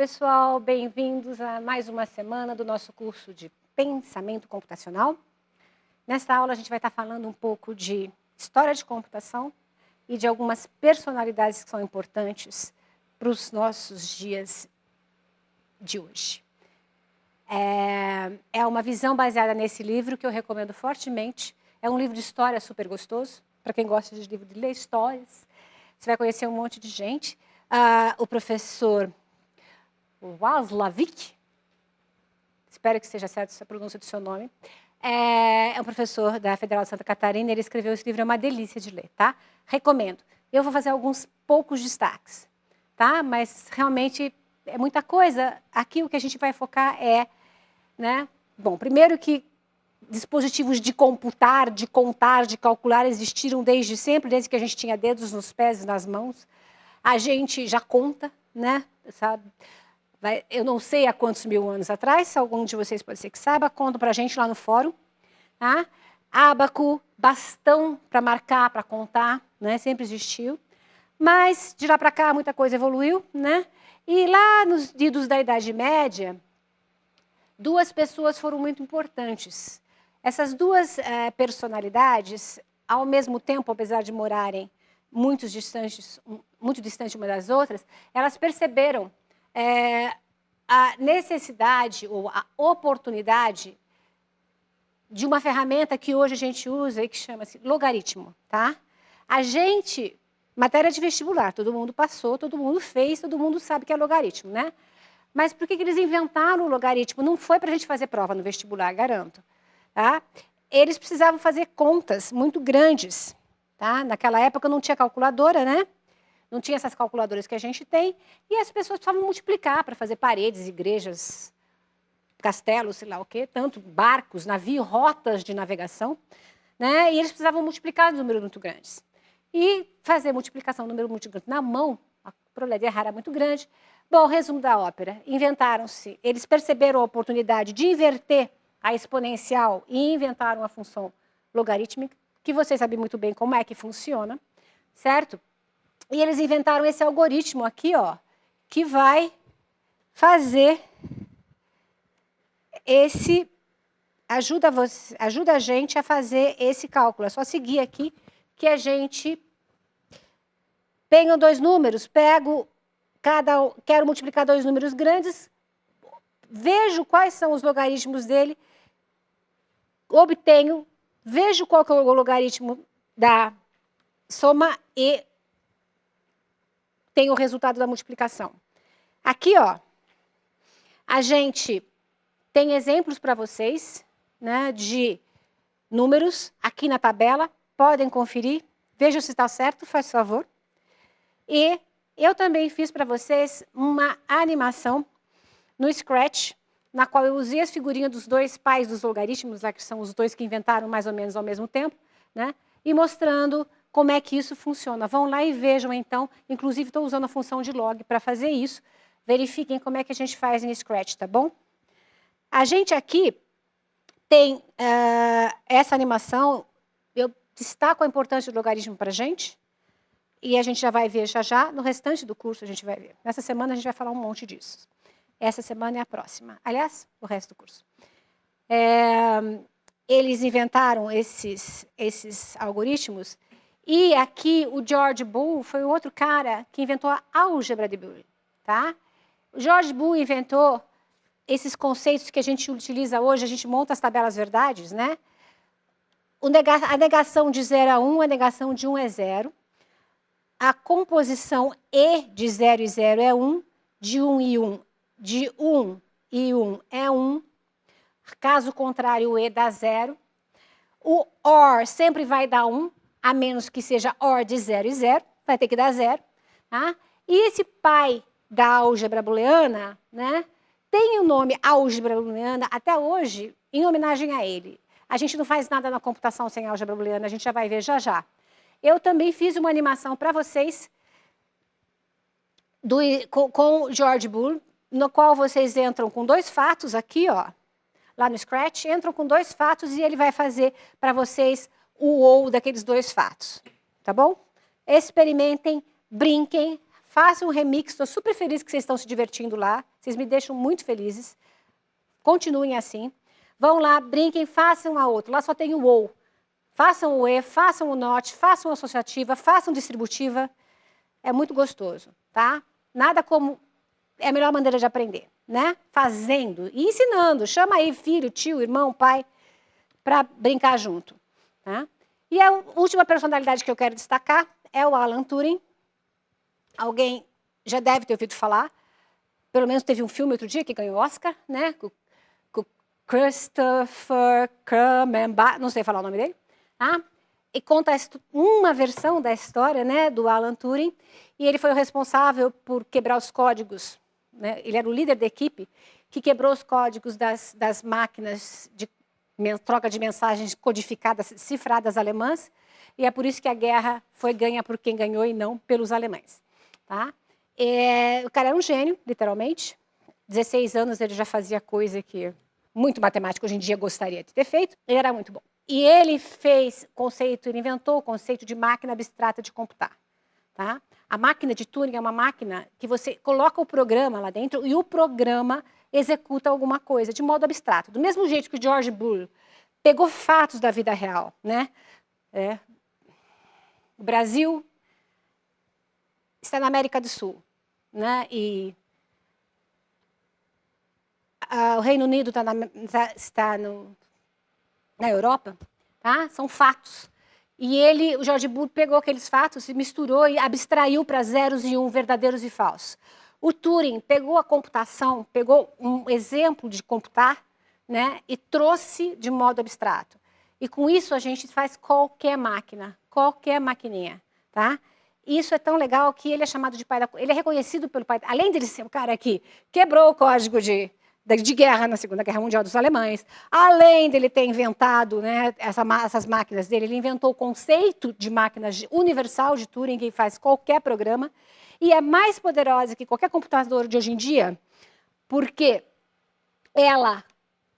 pessoal, bem-vindos a mais uma semana do nosso curso de Pensamento Computacional. Nesta aula a gente vai estar falando um pouco de história de computação e de algumas personalidades que são importantes para os nossos dias de hoje. É uma visão baseada nesse livro que eu recomendo fortemente. É um livro de história super gostoso, para quem gosta de livro de ler histórias. Você vai conhecer um monte de gente. O professor Waslawik, espero que seja certa a pronúncia do seu nome, é um professor da Federal de Santa Catarina. Ele escreveu esse livro, é uma delícia de ler, tá? Recomendo. Eu vou fazer alguns poucos destaques, tá? Mas realmente é muita coisa. Aqui o que a gente vai focar é, né? Bom, primeiro que dispositivos de computar, de contar, de calcular existiram desde sempre, desde que a gente tinha dedos nos pés e nas mãos. A gente já conta, né? Sabe? Eu não sei há quantos mil anos atrás, se algum de vocês pode ser que saiba, conta para a gente lá no fórum. Tá? Ábaco, bastão para marcar, para contar, né? Sempre existiu. Mas de lá para cá muita coisa evoluiu, né? E lá nos idos da Idade Média, duas pessoas foram muito importantes. Essas duas personalidades, ao mesmo tempo, apesar de morarem muito distantes uma das outras, elas perceberam a necessidade ou a oportunidade de uma ferramenta que hoje a gente usa e que chama-se logaritmo. Tá? A gente, matéria de vestibular, todo mundo passou, todo mundo fez, todo mundo sabe que é logaritmo, né? Mas por que eles inventaram o logaritmo? Não foi para a gente fazer prova no vestibular, garanto. Tá? Eles precisavam fazer contas muito grandes. Tá? Naquela época não tinha calculadora, né? Não tinha essas calculadoras que a gente tem, e as pessoas precisavam multiplicar para fazer paredes, igrejas, castelos, sei lá o quê, tanto barcos, navios, rotas de navegação, né? E eles precisavam multiplicar números muito grandes. E fazer multiplicação de número muito grande na mão, a probabilidade errada era muito grande. Bom, resumo da ópera, inventaram-se, eles perceberam a oportunidade de inverter a exponencial e inventaram a função logarítmica, que vocês sabem muito bem como é que funciona, certo? E eles inventaram esse algoritmo aqui, ó, que vai fazer esse... Ajuda a gente a fazer esse cálculo. É só seguir aqui que a gente pega dois números, quero multiplicar dois números grandes, vejo quais são os logaritmos dele, obtenho, vejo qual que é o logaritmo da soma e tenho o resultado da multiplicação. Aqui, ó, a gente tem exemplos para vocês, né, de números aqui na tabela. Podem conferir. Vejam se está certo, faz favor. E eu também fiz para vocês uma animação no Scratch, na qual eu usei as figurinhas dos dois pais dos logaritmos, lá que são os dois que inventaram mais ou menos ao mesmo tempo, né, e mostrando como é que isso funciona. Vão lá e vejam, então. Inclusive, estou usando a função de log para fazer isso. Verifiquem como é que a gente faz em Scratch, tá bom? A gente aqui tem essa animação. Eu destaco a importância do logaritmo para a gente. E a gente já vai ver já. No restante do curso a gente vai ver. Nessa semana a gente vai falar um monte disso. Essa semana é a próxima. Aliás, o resto do curso. Eles inventaram esses algoritmos. E aqui o George Boole foi o outro cara que inventou a álgebra de Boole. Tá? O George Boole inventou esses conceitos que a gente utiliza hoje, a gente monta as tabelas verdades, né? A negação de 0 a 1, a negação de 1 é 0. A composição E de 0 e 0 é 1, de 1 e 1, de 1 e 1 é 1. Caso contrário, o E dá 0. O OR sempre vai dar 1, a menos que seja OR de 0 e 0, vai ter que dar 0. Tá? E esse pai da álgebra booleana, né, tem o nome álgebra booleana até hoje em homenagem a ele. A gente não faz nada na computação sem álgebra booleana, a gente já vai ver já. Eu também fiz uma animação para vocês com o George Boole, no qual vocês entram com dois fatos aqui, ó, lá no Scratch, entram com dois fatos e ele vai fazer para vocês o ou daqueles dois fatos. Tá bom? Experimentem, brinquem, façam um remix, estou super feliz que vocês estão se divertindo lá, vocês me deixam muito felizes. Continuem assim. Vão lá, brinquem, façam a outra. Lá só tem o ou. Façam o e, façam o not, façam associativa, façam distributiva. É muito gostoso, tá? Nada como... É a melhor maneira de aprender, né? Fazendo e ensinando. Chama aí filho, tio, irmão, pai, para brincar junto, tá? E a última personalidade que eu quero destacar é o Alan Turing. Alguém já deve ter ouvido falar. Pelo menos teve um filme outro dia que ganhou Oscar, né? Com Christopher Crumenbach, não sei falar o nome dele. Tá? E conta uma versão da história, né, do Alan Turing. E ele foi o responsável por quebrar os códigos. Né? Ele era o líder da equipe que quebrou os códigos das máquinas de troca de mensagens codificadas, cifradas alemãs. E é por isso que a guerra foi ganha por quem ganhou e não pelos alemães. Tá? O cara era um gênio, literalmente. 16 anos ele já fazia coisa que muito matemático hoje em dia gostaria de ter feito. Ele era muito bom. E ele ele inventou o conceito de máquina abstrata de computar. Tá? A máquina de Turing é uma máquina que você coloca o programa lá dentro e o programa executa alguma coisa de modo abstrato. Do mesmo jeito que o George Boole pegou fatos da vida real. Né? O Brasil está na América do Sul. Né? E o Reino Unido está na Europa. Tá? São fatos. E o George Boole pegou aqueles fatos e misturou e abstraiu para zeros e verdadeiros e falsos. O Turing pegou a computação, pegou um exemplo de computar, né, e trouxe de modo abstrato. E com isso a gente faz qualquer máquina, qualquer maquininha. Tá? Isso é tão legal que ele é chamado de pai da... Ele é reconhecido pelo pai... Além dele ser o cara que quebrou o código de guerra na Segunda Guerra Mundial dos alemães, além dele ter inventado, né, essas máquinas dele, ele inventou o conceito de máquina universal de Turing, que faz qualquer programa, e é mais poderosa que qualquer computador de hoje em dia, porque ela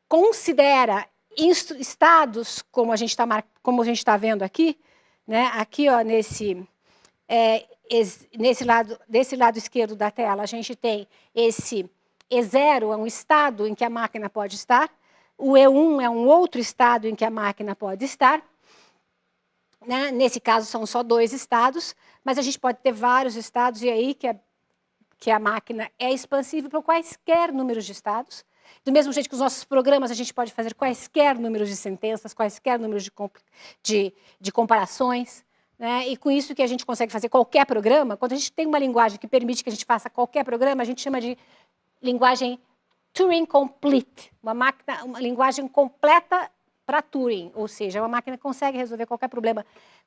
considera estados, como a gente está vendo aqui, né, aqui ó, desse lado esquerdo da tela, a gente tem esse E0 é um estado em que a máquina pode estar, o E1 é um outro estado em que a máquina pode estar. Né? Nesse caso, são só 2 estados, mas a gente pode ter vários estados, e aí que a máquina é expansível para quaisquer números de estados. Do mesmo jeito que os nossos programas, a gente pode fazer quaisquer números de sentenças, quaisquer números de comparações. Né? E com isso que a gente consegue fazer qualquer programa, quando a gente tem uma linguagem que permite que a gente faça qualquer programa, a gente chama de linguagem Turing Complete, uma linguagem completa para Turing, ou seja, uma máquina que consegue resolver qualquer problema,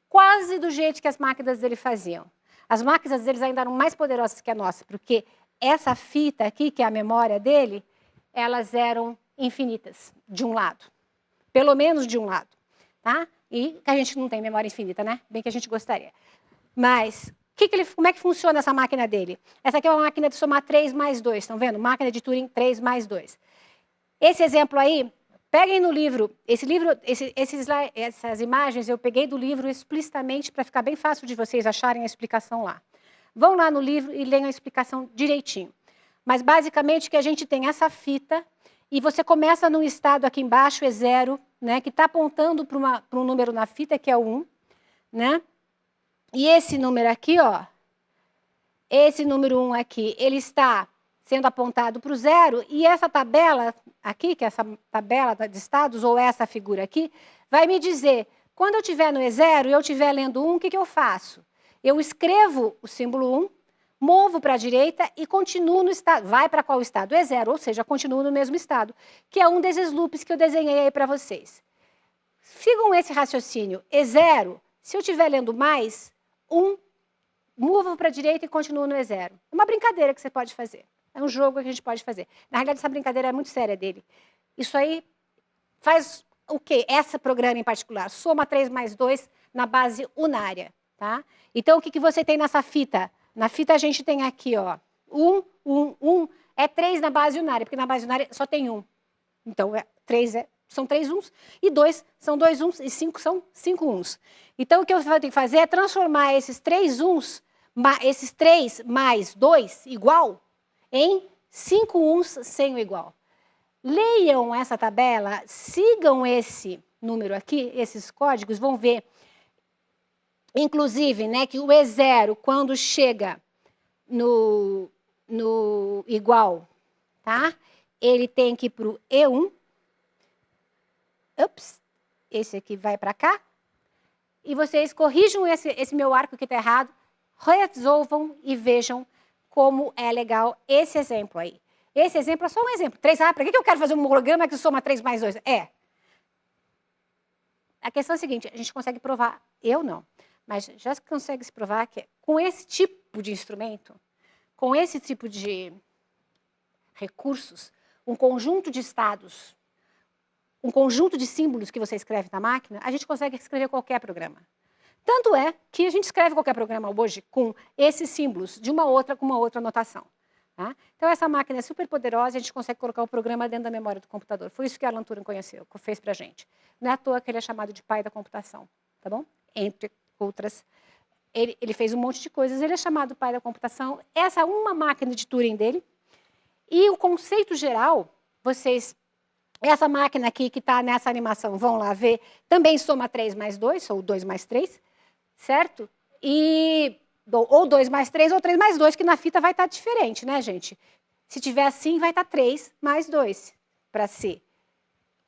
quase do jeito que as máquinas dele faziam. As máquinas deles ainda eram mais poderosas que a nossa, porque essa fita aqui, que é a memória dele, elas eram infinitas, de um lado. Pelo menos de um lado. Tá? E que a gente não tem memória infinita, né? Bem que a gente gostaria. Mas... como é que funciona essa máquina dele? Essa aqui é uma máquina de somar 3 mais 2, estão vendo? Máquina de Turing 3 mais 2. Esse exemplo aí, peguem no livro, essas imagens eu peguei do livro explicitamente para ficar bem fácil de vocês acharem a explicação lá. Vão lá no livro e leiam a explicação direitinho. Mas basicamente que a gente tem essa fita e você começa num estado aqui embaixo, E0, né, que está apontando para um número na fita, que é o 1, né? E esse número aqui, ó, esse número 1 aqui, ele está sendo apontado para o 0, e essa tabela aqui, que é essa tabela de estados, ou essa figura aqui, vai me dizer, quando eu estiver no E0 e eu estiver lendo 1, o que eu faço? Eu escrevo o símbolo 1, movo para a direita e continuo no estado. Vai para qual estado? E0, ou seja, continuo no mesmo estado, que é um desses loops que eu desenhei aí para vocês. Sigam esse raciocínio. E0, se eu estiver lendo mais, 1, movo para a direita e continuo no E0. É uma brincadeira que você pode fazer. É um jogo que a gente pode fazer. Na realidade, essa brincadeira é muito séria dele. Isso aí faz o quê? Esse programa em particular. Soma 3 mais 2 na base unária. Tá? Então, o que você tem nessa fita? Na fita a gente tem aqui, ó, 1, 1, 1. É 3 na base unária, porque na base unária só tem 1. Então, 3 são 3 uns, e 2 são 2 uns, e 5 são 5 uns. Então, o que eu tenho que fazer é transformar esses 3 uns esses 3 mais 2 igual em 5 uns sem o igual. Leiam essa tabela, sigam esse número aqui, esses códigos, vão ver, inclusive, né, que o E0, quando chega no igual, tá? Ele tem que ir para o E1. Ups, esse aqui vai para cá. E vocês corrijam esse meu arco que está errado, resolvam e vejam como é legal esse exemplo aí. Esse exemplo é só um exemplo. 3, para que eu quero fazer um programa que soma 3 mais 2? A questão é a seguinte, a gente consegue provar, eu não, mas já consegue se provar que com esse tipo de instrumento, com esse tipo de recursos, um conjunto de estados, um conjunto de símbolos que você escreve na máquina, a gente consegue escrever qualquer programa. Tanto é que a gente escreve qualquer programa hoje com esses símbolos, de uma outra com uma outra notação. Tá? Então, essa máquina é super poderosa e a gente consegue colocar o programa dentro da memória do computador. Foi isso que Alan Turing fez para a gente. Não é à toa que ele é chamado de pai da computação, tá bom? Entre outras. Ele fez um monte de coisas, ele é chamado pai da computação. Essa é uma máquina de Turing dele. E o conceito geral, essa máquina aqui que está nessa animação, vão lá ver, também soma 3 mais 2, ou 2 mais 3, certo? Ou 2 mais 3 ou 3 mais 2, que na fita vai estar diferente, né, gente? Se tiver assim, vai estar 3 mais 2. Para ser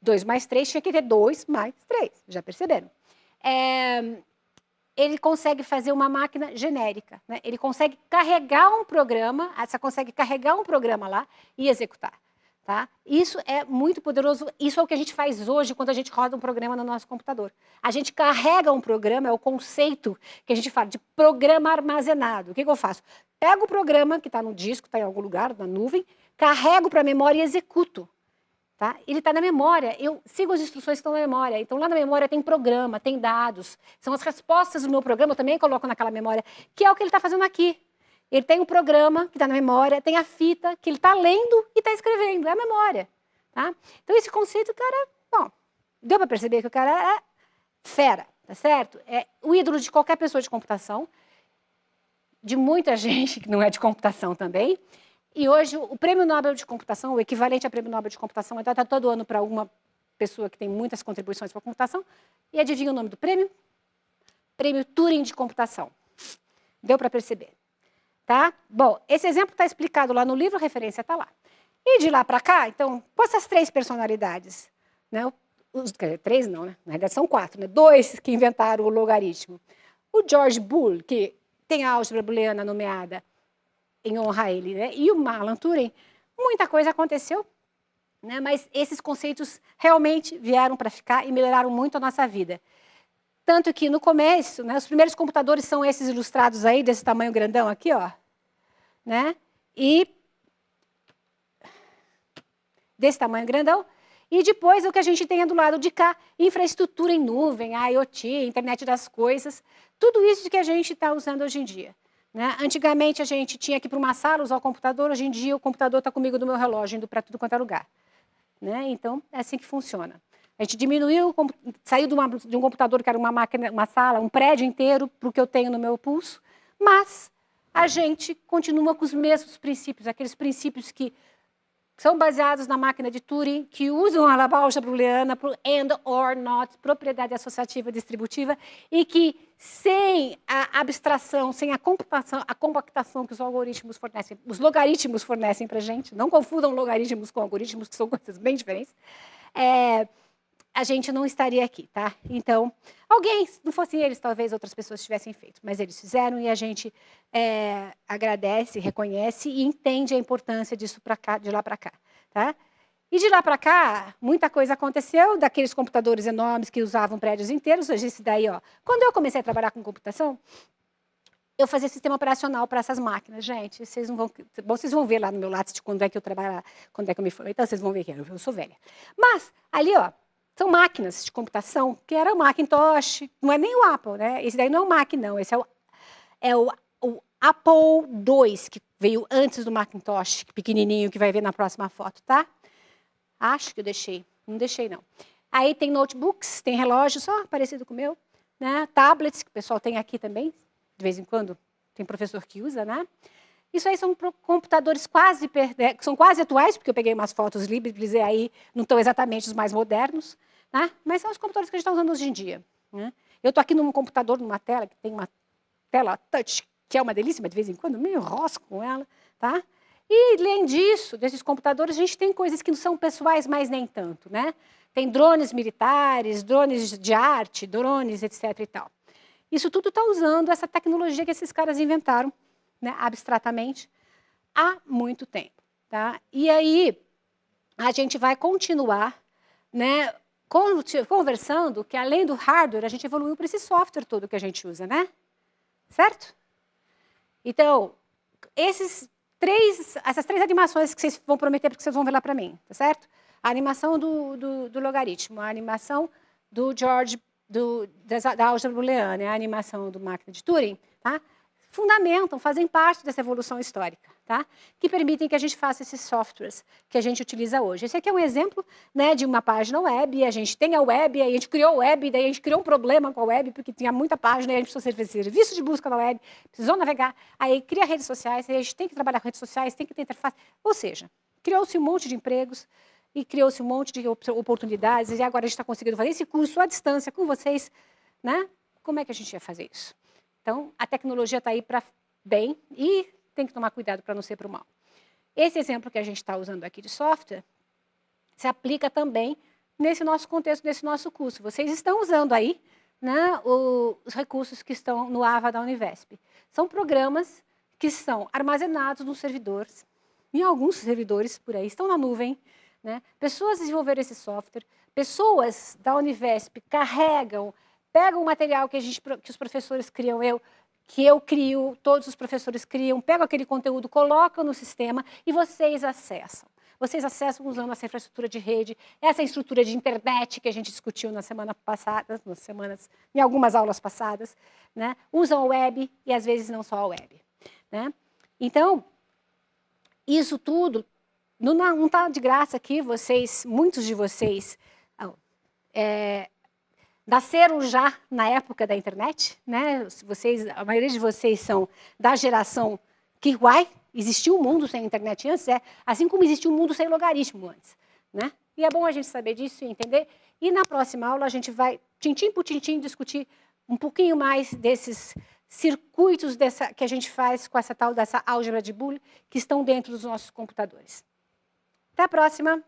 2 mais 3, tinha que ter 2 mais 3. Já perceberam? Ele consegue fazer uma máquina genérica. Né? Ele consegue carregar um programa, você consegue carregar um programa lá e executar. Tá? Isso é muito poderoso, isso é o que a gente faz hoje quando a gente roda um programa no nosso computador. A gente carrega um programa, é o conceito que a gente fala de programa armazenado. O que eu faço? Pego o programa que está no disco, está em algum lugar, na nuvem, carrego para a memória e executo. Tá? Ele está na memória, eu sigo as instruções que estão na memória. Então, lá na memória tem programa, tem dados. São as respostas do meu programa, eu também coloco naquela memória, que é o que ele está fazendo aqui. Ele tem um programa que está na memória, tem a fita que ele está lendo e está escrevendo, é a memória. Tá? Então, esse conceito, cara, bom, deu para perceber que o cara é fera, tá certo? É o ídolo de qualquer pessoa de computação, de muita gente que não é de computação também. E hoje, o Prêmio Nobel de Computação, o equivalente ao Prêmio Nobel de Computação, está todo ano para alguma pessoa que tem muitas contribuições para a computação. E adivinha o nome do prêmio? Prêmio Turing de Computação. Deu para perceber? Tá? Bom, esse exemplo está explicado lá no livro, a referência está lá. E de lá para cá, então, com essas 3 personalidades, né? Quer dizer, 3 não, né? Na verdade são 4, né? 2 que inventaram o logaritmo. O George Boole, que tem a álgebra booleana nomeada em honra a ele, né? E o Alan Turing, muita coisa aconteceu, né? Mas esses conceitos realmente vieram para ficar e melhoraram muito a nossa vida. Tanto que no começo, né, os primeiros computadores são esses ilustrados aí, desse tamanho grandão aqui, ó, né? E desse tamanho grandão. E depois o que a gente tem é do lado de cá, infraestrutura em nuvem, IoT, internet das coisas, tudo isso que a gente está usando hoje em dia. Né? Antigamente a gente tinha que ir para uma sala usar o computador, hoje em dia o computador está comigo no meu relógio, indo para tudo quanto é lugar. Né? Então, é assim que funciona. A gente diminuiu, saiu de um computador que era uma máquina, uma sala, um prédio inteiro para o que eu tenho no meu pulso, mas a gente continua com os mesmos princípios, aqueles princípios que são baseados na máquina de Turing, que usam a álgebra booleana para o and, or, not, propriedade associativa distributiva, e que, sem a abstração, sem a compactação que os algoritmos fornecem, os logaritmos fornecem para a gente, não confundam logaritmos com algoritmos, que são coisas bem diferentes, a gente não estaria aqui, tá? Então, alguém, se não fossem eles, talvez outras pessoas tivessem feito, mas eles fizeram e a gente agradece, reconhece e entende a importância disso para cá, de lá para cá, tá? E de lá para cá, muita coisa aconteceu, daqueles computadores enormes que usavam prédios inteiros, hoje esse daí, ó. Quando eu comecei a trabalhar com computação, eu fazia sistema operacional para essas máquinas, gente. Vocês não vão, bom, vocês vão ver lá no meu lápis de quando é que eu trabalhava, quando é que eu me formei, então vocês vão ver que eu sou velha. Mas ali, ó, são máquinas de computação, que era o Macintosh, não é nem o Apple, né? Esse daí não é o Mac, não. Esse é o Apple II, que veio antes do Macintosh, pequenininho, que vai ver na próxima foto, tá? Acho que eu deixei. Não deixei, não. Aí tem notebooks, tem relógios, só parecido com o meu, né? Tablets, que o pessoal tem aqui também, de vez em quando tem professor que usa, né? Isso aí são computadores que são quase atuais, porque eu peguei umas fotos livres e aí não estão exatamente os mais modernos, né? Mas são os computadores que a gente está usando hoje em dia. Né? Eu estou aqui num computador, numa tela, que tem uma tela touch, que é uma delícia, mas de vez em quando me enrosco com ela. Tá? E, além disso, desses computadores, a gente tem coisas que não são pessoais, mas nem tanto. Né? Tem drones militares, drones de arte, drones, etc. e tal. Isso tudo está usando essa tecnologia que esses caras inventaram, né, abstratamente, há muito tempo. Tá? E aí, a gente vai continuar, né, conversando que, além do hardware, a gente evoluiu para esse software todo que a gente usa, né? Certo? Então, essas três animações que vocês vão prometer, porque vocês vão ver lá para mim, tá certo? A animação do logaritmo, a animação do George, da álgebra booleana, a animação do máquina de Turing, tá? Fundamentam, fazem parte dessa evolução histórica, tá? Que permitem que a gente faça esses softwares que a gente utiliza hoje. Esse aqui é um exemplo, né, de uma página web, a gente tem a web, aí a gente criou a web, daí a gente criou um problema com a web, porque tinha muita página, aí a gente precisou fazer serviço de busca na web, precisou navegar, aí cria redes sociais, aí a gente tem que trabalhar com redes sociais, tem que ter interface. Ou seja, criou-se um monte de empregos e criou-se um monte de oportunidades, e agora a gente está conseguindo fazer esse curso à distância com vocês, né? Como é que a gente ia fazer isso? Então, a tecnologia está aí para bem e tem que tomar cuidado para não ser para o mal. Esse exemplo que a gente está usando aqui de software se aplica também nesse nosso contexto, nesse nosso curso. Vocês estão usando aí, né, os recursos que estão no AVA da Univesp. São programas que são armazenados nos servidores, em alguns servidores por aí, estão na nuvem. Né? Pessoas desenvolveram esse software, pessoas da Univesp carregam, pegam o material que os professores criam, que eu crio, todos os professores criam, pegam aquele conteúdo, colocam no sistema e vocês acessam. Vocês acessam usando essa infraestrutura de rede, essa estrutura de internet que a gente discutiu na semana passada, em algumas aulas passadas. Né? Usam a web e, às vezes, não só a web. Né? Então, isso tudo não está de graça aqui. Muitos de vocês nasceram já na época da internet, né? A maioria de vocês são da geração que existiu um mundo sem internet antes, assim como existiu um mundo sem logaritmo antes. Né? E é bom a gente saber disso e entender. E na próxima aula a gente vai, tintim por tintim, discutir um pouquinho mais desses circuitos que a gente faz com essa tal dessa álgebra de Boole que estão dentro dos nossos computadores. Até a próxima!